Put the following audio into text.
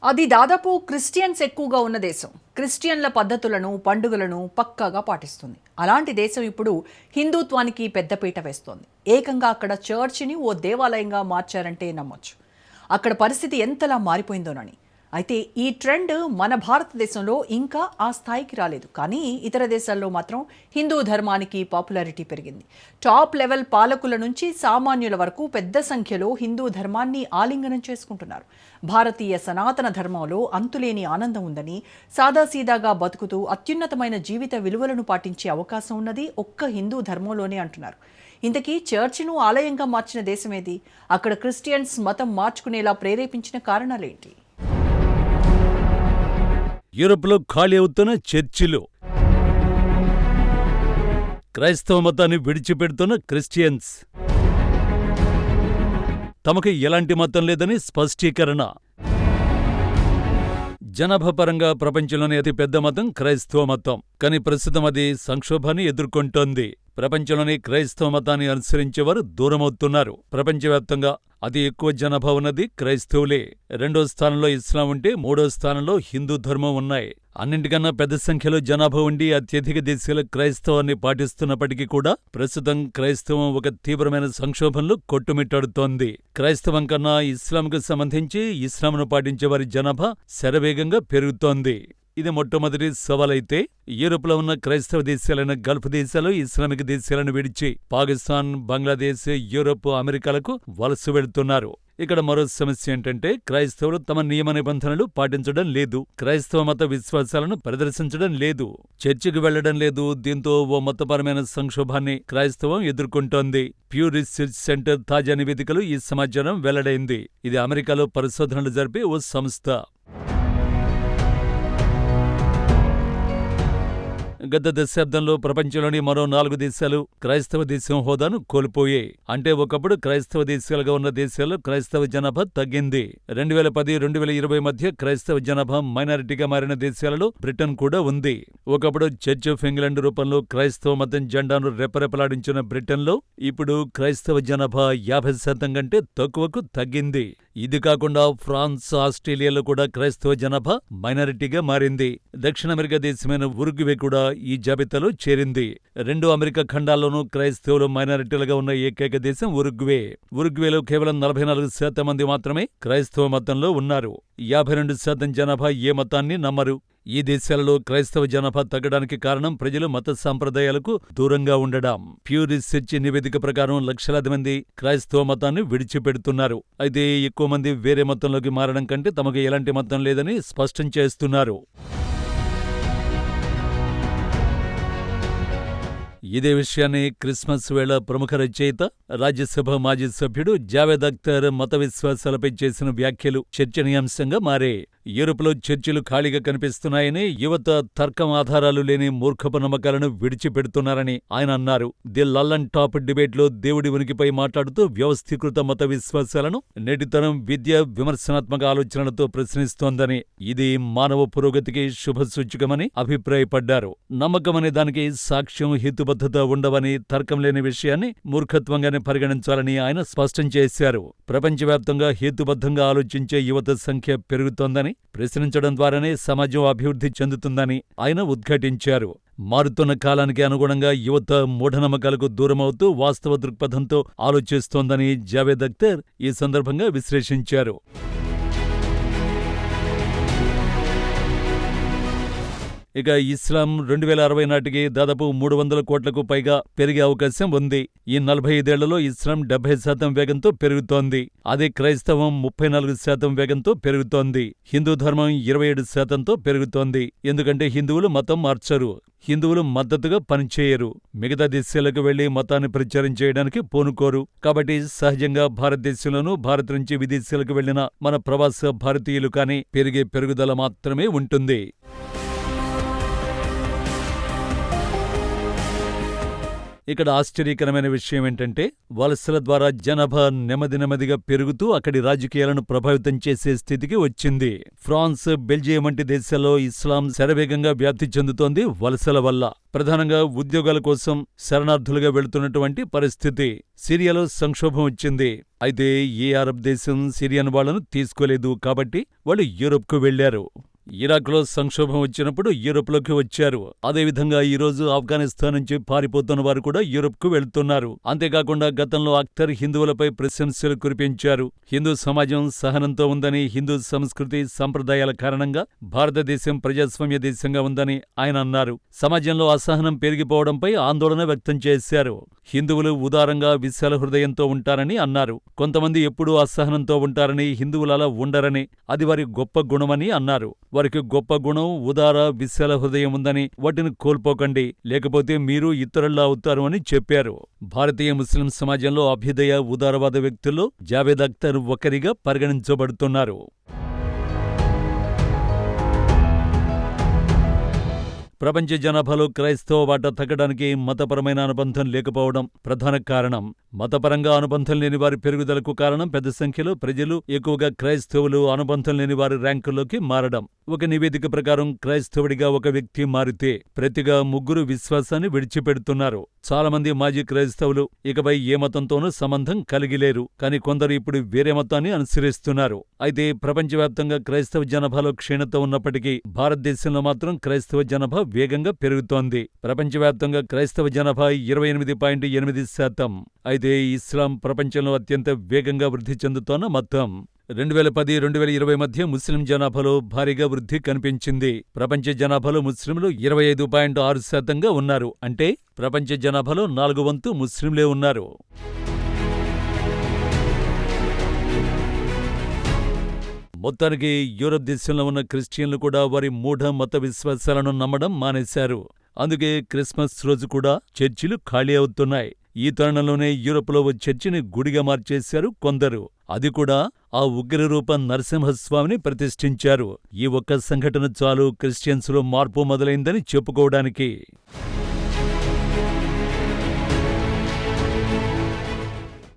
అది దాదాపు క్రిస్టియన్స్ ఎక్కువగా ఉన్న దేశం. క్రిస్టియన్ల పద్ధతులను, పండుగలను పక్కాగా పాటిస్తుంది. అలాంటి దేశం ఇప్పుడు హిందుత్వానికి పెద్దపీట వేస్తోంది. ఏకంగా అక్కడ చర్చిని ఓ దేవాలయంగా మార్చారంటే నమ్మొచ్చు. అక్కడ పరిస్థితి ఎంతలా మారిపోయిందోనని. అయితే ఈ ట్రెండ్ మన భారతదేశంలో ఇంకా ఆ స్థాయికి రాలేదు. కానీ ఇతర దేశాల్లో మాత్రం హిందూ ధర్మానికి పాపులారిటీ పెరిగింది. టాప్ లెవెల్ పాలకుల నుంచి సామాన్యుల వరకు పెద్ద సంఖ్యలో హిందూ ధర్మాన్ని ఆలింగనం చేసుకుంటున్నారు. భారతీయ సనాతన ధర్మంలో అంతులేని ఆనందం ఉందని, సాదాసీదాగా బతుకుతూ అత్యున్నతమైన జీవిత విలువలను పాటించే అవకాశం ఉన్నది ఒక్క హిందూ ధర్మంలోనే అంటున్నారు. ఇంతకీ చర్చిను ఆలయంగా మార్చిన దేశమేది? అక్కడ క్రిస్టియన్స్ మతం మార్చుకునేలా ప్రేరేపించిన కారణాలేంటి? యూరప్లో ఖాళీ అవుతున్న చర్చిలు, క్రైస్తవ మతాన్ని విడిచిపెడుతున్న క్రిస్టియన్స్, తమకు ఎలాంటి మతం లేదని స్పష్టీకరణ. జనాభా పరంగా ప్రపంచంలోనే అతిపెద్ద మతం క్రైస్తవ మతం. కానీ ప్రస్తుతం అది సంక్షోభాన్ని ఎదుర్కొంటోంది. ప్రపంచంలోని క్రైస్తవ మతాన్ని అనుసరించేవారు దూరమవుతున్నారు. ప్రపంచవ్యాప్తంగా అతి ఎక్కువ జనాభా ఉన్నది క్రైస్తవులే. 2వ స్థానంలో ఇస్లాం ఉంటే 3వ స్థానంలో హిందూ ధర్మం ఉన్నాయి. అన్నింటికన్నా పెద్ద సంఖ్యలో జనాభా ఉండి అత్యధిక దేశాలు క్రైస్తవాన్ని పాటిస్తున్నప్పటికీ కూడా ప్రస్తుతం క్రైస్తవం ఒక తీవ్రమైన సంక్షోభంలో కొట్టుమిట్టాడుతోంది. క్రైస్తవం కన్నా ఇస్లాంకు సంబంధించి ఇస్లాంను పాటించే వారి జనాభా శరవేగంగా పెరుగుతోంది. ఇది మొట్టమొదటి సవాలైతే యూరోప్లో ఉన్న క్రైస్తవ దేశాలైన గల్ఫ్ దేశాలు ఇస్లామిక్ దేశాలను విడిచి పాకిస్తాన్, బంగ్లాదేశ్, యూరోప్, అమెరికాలకు వలస వెళుతున్నారు. ఇక్కడ మరో సమస్య ఏంటంటే క్రైస్తవులు తమ నియమ నిబంధనలు పాటించడం లేదు. క్రైస్తవ మత విశ్వాసాలను ప్రదర్శించడం లేదు. చర్చికి వెళ్లడం లేదు. దీంతో ఓ మతపరమైన సంక్షోభాన్ని క్రైస్తవం ఎదుర్కొంటోంది. ప్యూ రీసెర్చ్ సెంటర్ తాజా నివేదికలు ఈ సమాచారం వెల్లడైంది. ఇది అమెరికాలో పరిశోధనలు జరిపే ఓ సంస్థ. గత దశాబ్దంలో ప్రపంచంలోని మరో 4 దేశాలు క్రైస్తవ దేశం హోదాను కోల్పోయాయి. అంటే ఒకప్పుడు క్రైస్తవ దేశాలుగా ఉన్న దేశాల్లో క్రైస్తవ జనాభా తగ్గింది. 2010-2020 మధ్య క్రైస్తవ జనాభా మైనారిటీగా మారిన దేశాలలో బ్రిటన్ కూడా ఉంది. ఒకప్పుడు చర్చ్ ఆఫ్ ఇంగ్లాండ్ రూపంలో క్రైస్తవ మతం జెండాను రెపరెపలాడించిన బ్రిటన్లో ఇప్పుడు క్రైస్తవ జనాభా 50% కంటే తక్కువకు తగ్గింది. ఇది కాకుండా ఫ్రాన్స్, ఆస్ట్రేలియాలో కూడా క్రైస్తవ జనాభా మైనారిటీగా మారింది. దక్షిణ అమెరికా దేశమైన ఉరుగ్వే కూడా ఈ జాబితాలో చేరింది. 2 అమెరికా ఖండాల్లోనూ క్రైస్తవులు మైనారిటీలుగా ఉన్న ఏకైక దేశం ఉరుగ్వే. ఉరుగ్వేలో కేవలం 44% మంది మాత్రమే క్రైస్తవ మతంలో ఉన్నారు. 52% జనాభా ఏ మతాన్ని నమ్మరు. ఈ దేశాలలో క్రైస్తవ జనాభా తగ్గడానికి కారణం ప్రజలు మత సంప్రదాయాలకు దూరంగా ఉండడం. ప్యూ రీసెర్చ్ నివేదిక ప్రకారం లక్షలాది మంది క్రైస్తవ మతాన్ని విడిచిపెడుతున్నారు. అయితే ఎక్కువ మంది వేరే మతంలోకి మారడం కంటే తమకు ఎలాంటి మతం లేదని స్పష్టం చేస్తున్నారు. ఇదే విషయాన్ని క్రిస్మస్ వేళ ప్రముఖ రచయిత, రాజ్యసభ మాజీ సభ్యుడు జావేద్ అఖ్తర్ మత విశ్వాసాలపై చేసిన వ్యాఖ్యలు చర్చనీయాంశంగా మారే. యూరోప్లో చర్చిలు ఖాళీగా కనిపిస్తున్నాయని, యువత తర్కం ఆధారాలు లేని మూర్ఖపు నమ్మకాలను విడిచిపెడుతున్నారని ఆయన అన్నారు. ది లల్లన్ టాప్ డిబేట్లో దేవుడి ఉనికిపై మాట్లాడుతూ వ్యవస్థీకృత మత విశ్వాసాలను నేటితరం విద్య, విమర్శనాత్మక ఆలోచనలతో ప్రశ్నిస్తోందని, ఇది మానవ పురోగతికి శుభసూచకమని అభిప్రాయపడ్డారు. నమ్మకమనే దానికి సాక్ష్యం, హేతుబద్ధత ఉండవని, తర్కం లేని విషయాన్ని మూర్ఖత్వంగానే పరిగణించాలని ఆయన స్పష్టం చేశారు. ప్రపంచవ్యాప్తంగా హేతుబద్ధంగా ఆలోచించే యువత సంఖ్య పెరుగుతోందని, ప్రశ్నించడం ద్వారానే సమాజం అభివృద్ధి చెందుతుందని ఆయన ఉద్ఘాటించారు. మారుతున్న కాలానికి అనుగుణంగా యువత మూఢనమ్మకాలకు దూరమవుతూ వాస్తవ దృక్పథంతో ఆలోచిస్తోందని జావేద్ అఖ్తర్ ఈ సందర్భంగా విశ్లేషించారు. ఇక ఇస్లాం 2060 నాటికి దాదాపు 300 కోట్లకు పైగా పెరిగే అవకాశం ఉంది. ఈ 45 ఏళ్లలో ఇస్లాం 70% వేగంతో పెరుగుతోంది. అదే క్రైస్తవం 34% వేగంతో పెరుగుతోంది. హిందూ ధర్మం 27%తో పెరుగుతోంది. ఎందుకంటే హిందువులు మతం మార్చరు. హిందువులు మద్దతుగా పనిచేయరు. మిగతా దేశాలకు వెళ్లి మతాన్ని ప్రచారం చేయడానికి పూనుకోరు. కాబట్టి సహజంగా భారతదేశంలోనూ, భారత్ నుంచి విదేశాలకు వెళ్లిన మన ప్రవాస భారతీయులు కానీ పెరిగే పెరుగుదల మాత్రమే ఉంటుంది. ఇక్కడ ఆశ్చర్యకరమైన విషయం ఏంటంటే వలసల ద్వారా జనాభా నెమ్మదిగా పెరుగుతూ అక్కడి రాజకీయాలను ప్రభావితం చేసే స్థితికి వచ్చింది. ఫ్రాన్స్, బెల్జియం వంటి దేశాల్లో ఇస్లాం శరవేగంగా వ్యాప్తి చెందుతోంది వలసల వల్ల. ప్రధానంగా ఉద్యోగాల కోసం శరణార్థులుగా వెళుతున్నటువంటి పరిస్థితి. సిరియాలో సంక్షోభం వచ్చింది. అయితే ఏ అరబ్ దేశం సిరియన్ వాళ్లను తీసుకోలేదు కాబట్టి వాళ్ళు యూరోప్కు వెళ్లారు. ఇరాక్లో సంక్షోభం వచ్చినప్పుడు యూరోప్లోకి వచ్చారు. అదేవిధంగా ఈరోజు ఆఫ్ఘనిస్తాన్ నుంచి పారిపోతున్న వారు కూడా యూరోప్కు వెళ్తున్నారు. అంతేకాకుండా గతంలో అఖ్తర్ హిందువులపై ప్రశంసలు కురిపించారు. హిందూ సమాజం సహనంతో ఉందని, హిందూ సంస్కృతి సంప్రదాయాల కారణంగా భారతదేశం ప్రజాస్వామ్య దేశంగా ఉందని ఆయన అన్నారు. సమాజంలో అసహనం పెరిగిపోవడంపై ఆందోళన వ్యక్తం చేశారు. హిందువులు ఉదారంగా విశాల హృదయంతో ఉంటారని అన్నారు. కొంతమంది ఎప్పుడూ అసహనంతో ఉంటారని, హిందువులు అలా ఉండరని, అది వారి గొప్ప గుణమని అన్నారు. వారికి గొప్ప గుణం, ఉదార విశాల హృదయం ఉందని, వాటిని కోల్పోకండి, లేకపోతే మీరు ఇతరుల్లా అవుతారు అని చెప్పారు. భారతీయ ముస్లిం సమాజంలో అభ్యుదయ, ఉదారవాద వ్యక్తుల్లో జావేద్ అఖ్తర్ ఒకరిగా పరిగణించబడుతున్నారు. ప్రపంచ జనాభాలో క్రైస్తవ వాటా తగ్గడానికి మతపరమైన అనుబంధం లేకపోవడం ప్రధాన కారణం. మతపరంగా అనుబంధం లేని వారి పెరుగుదలకు కారణం పెద్ద సంఖ్యలో ప్రజలు, ఎక్కువగా క్రైస్తవులు అనుబంధం లేని వారి ర్యాంకుల్లోకి మారడం. ఒక నివేదిక ప్రకారం క్రైస్తవుడిగా ఒక వ్యక్తి మారితే ప్రతిగా 3 విశ్వాసాన్ని విడిచిపెడుతున్నారు. చాలా మంది మాజీ క్రైస్తవులు ఇకపై ఏ మతంతోనూ సంబంధం కలిగిలేరు. కానీ కొందరు ఇప్పుడు వేరే మతాన్ని అనుసరిస్తున్నారు. అయితే ప్రపంచవ్యాప్తంగా క్రైస్తవ జనాభాలో క్షీణత ఉన్నప్పటికీ భారతదేశంలో మాత్రం క్రైస్తవ జనాభా వేగంగా పెరుగుతోంది. ప్రపంచవ్యాప్తంగా క్రైస్తవ జనాభా 28.8%. అయితే ఇస్లాం ప్రపంచంలో అత్యంత వేగంగా వృద్ధి చెందుతోన్న మతం. 2010-2020 మధ్య ముస్లిం జనాభాలో భారీగా వృద్ధి కనిపించింది. ప్రపంచ జనాభాలో ముస్లింలు 25.6%గా ఉన్నారు. అంటే ప్రపంచ జనాభాలో 4 వంతు ముస్లింలే ఉన్నారు. మొత్తానికి యూరప్ దేశంలో ఉన్న క్రిస్టియన్లు కూడా వారి మూఢ మత విశ్వాసాలను నమ్మడం మానేశారు. అందుకే క్రిస్మస్ రోజు కూడా చర్చిలు ఖాళీ అవుతున్నాయి. ఈ తరుణంలోనే యూరోప్లో ఓ చర్చిని గుడిగా మార్చేశారు కొందరు. అది కూడా ఆ ఉగ్రరూప నరసింహస్వామిని ప్రతిష్ఠించారు. ఈ ఒక్క సంఘటన చాలు క్రిస్టియన్స్లో మార్పు మొదలైందని చెప్పుకోవడానికి.